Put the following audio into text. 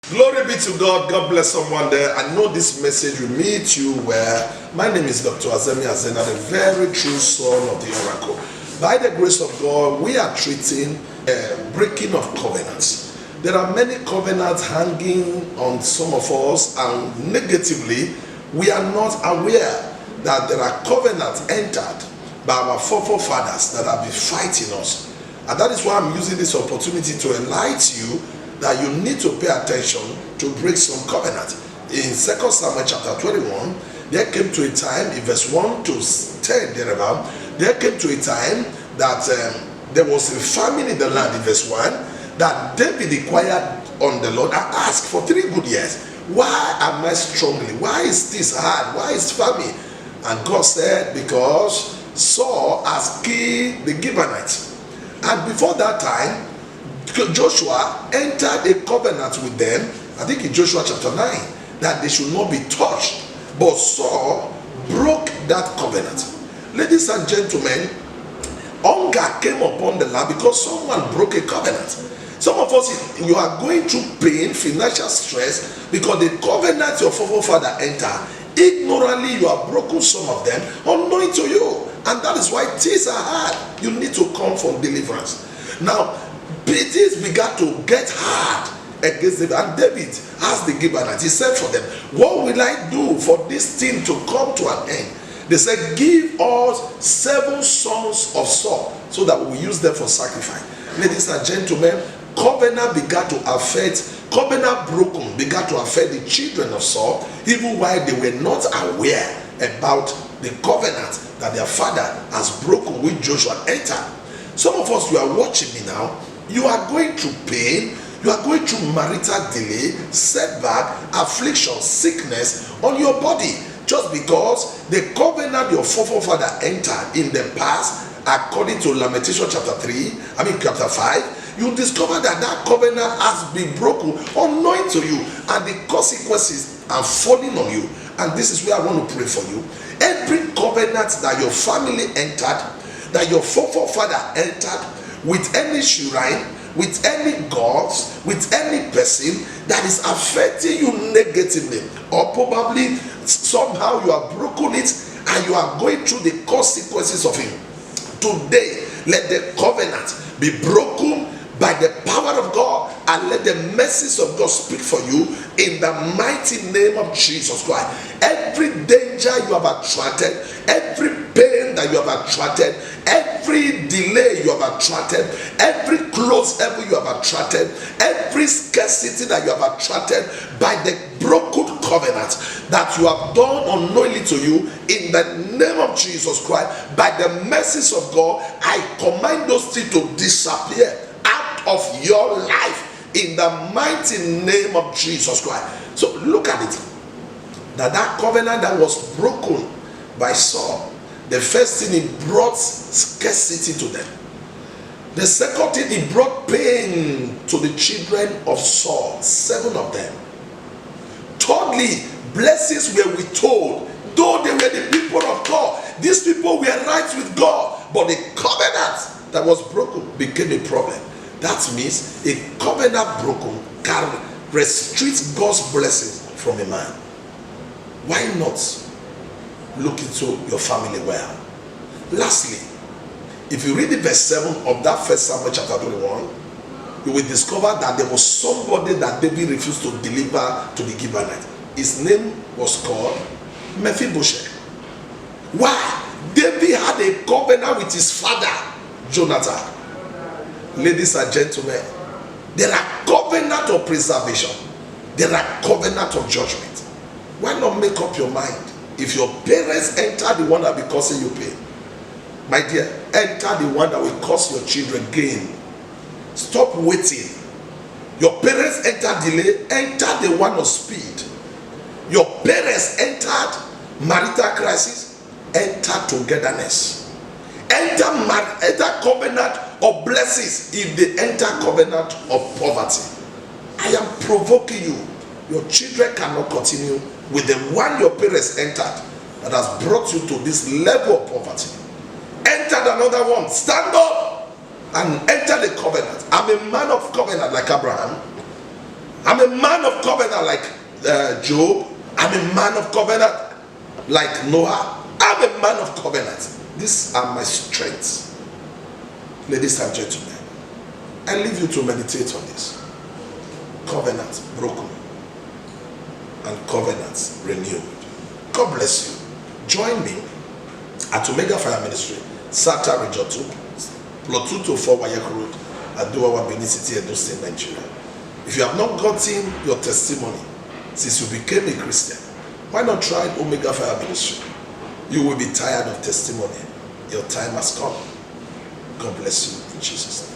Glory be to God. God bless someone there. I know this message will meet you where my name is Dr. Azemi Azena, the very true son of the oracle. By the grace of God, we are treating breaking of covenants. There are many covenants hanging on some of us, and negatively, we are not aware that there are covenants entered by our forefathers that have been fighting us. And that is why I'm using this opportunity to enlighten you that you need to pay attention to break some covenant. In 2 Samuel chapter 21, there came to a time, in verse 1 to 10 thereabout, there came to a time that there was a famine in the land, in verse 1, that David inquired on the Lord and asked for 3 good years, why am I struggling? Why is this hard? Why is famine? And God said, because Saul has killed the Gibeonites. And before that time, Joshua entered a covenant with them, I think in Joshua chapter 9, that they should not be touched. But Saul broke that covenant. Ladies and gentlemen, hunger came upon the land because someone broke a covenant. Some of us, you are going through pain, financial stress, because the covenant your forefather entered, ignorantly you have broken some of them, unknowing to you. And that is why things are hard. You need to come from deliverance. Now, things began to get hard against David, and David asked the Gibeonites, he said for them, what will I do for this thing to come to an end? They said, give us 7 sons of Saul so that we will use them for sacrifice. Ladies and gentlemen, covenant began to affect, covenant broken began to affect the children of Saul, even while they were not aware about the covenant that their father has broken with Joshua entered. Some of us, you are watching me now, you are going through pain, you are going through marital delay, setback, affliction, sickness on your body, just because the covenant your forefather entered in the past, according to Lamentation chapter 5, you discover that that covenant has been broken unknowing to you, and the consequences are falling on you. And this is where I want to pray for you. Every covenant that your family entered, that your forefather entered, with any shrine, with any gods, with any person that is affecting you negatively, or probably somehow you have broken it and you are going through the consequences of it. Today, let the covenant be broken by the power of God, and let the mercies of God speak for you in the mighty name of Jesus Christ. Every danger you have attracted, every pain that you have attracted, every delay you have attracted, every close ever you have attracted, every scarcity that you have attracted by the broken covenant that you have done unknowingly to you, in the name of Jesus Christ, by the mercies of God, I command those things to disappear out of your life in the mighty name of Jesus Christ. So look at it, that covenant that was broken by Saul, the first thing, it brought scarcity to them. The second thing, it brought pain to the children of Saul, 7 of them. Thirdly, blessings were withheld, though they were the people of God. These people were right with God, but the covenant that was broken became a problem. That means a covenant broken can restrict God's blessings from a man. Why not look into your family well? Lastly, if you read the verse 7 of that 1 Samuel chapter 21, you will discover that there was somebody that David refused to deliver to the Gibeonites. His name was called Mephibosheth. Why? David had a covenant with his father, Jonathan. Ladies and gentlemen, there are covenant of preservation. There are covenant of judgment. Why not make up your mind? If your parents enter the one that will be causing you pain, my dear, enter the one that will cause your children gain. Stop waiting. Your parents enter delay, enter the one of speed. Your parents entered marital crisis, enter togetherness. Enter covenant of blessings if they enter covenant of poverty. I am provoking you. Your children cannot continue with the one your parents entered that has brought you to this level of poverty. Enter another one. Stand up and enter the covenant. I'm a man of covenant like Abraham. I'm a man of covenant like Job. I'm a man of covenant like Noah. I'm a man of covenant. These are my strengths. Ladies and gentlemen, I leave you to meditate on this. Covenant broken and covenants renewed. God bless you. Join me at Omega Fire Ministry, Sata Rijoto, Plot 224 Wayek Road, Aduawa, Benin City, Edo State, Nigeria. If you have not gotten your testimony since you became a Christian, why not try Omega Fire Ministry? You will be tired of testimony. Your time has come. God bless you in Jesus' name.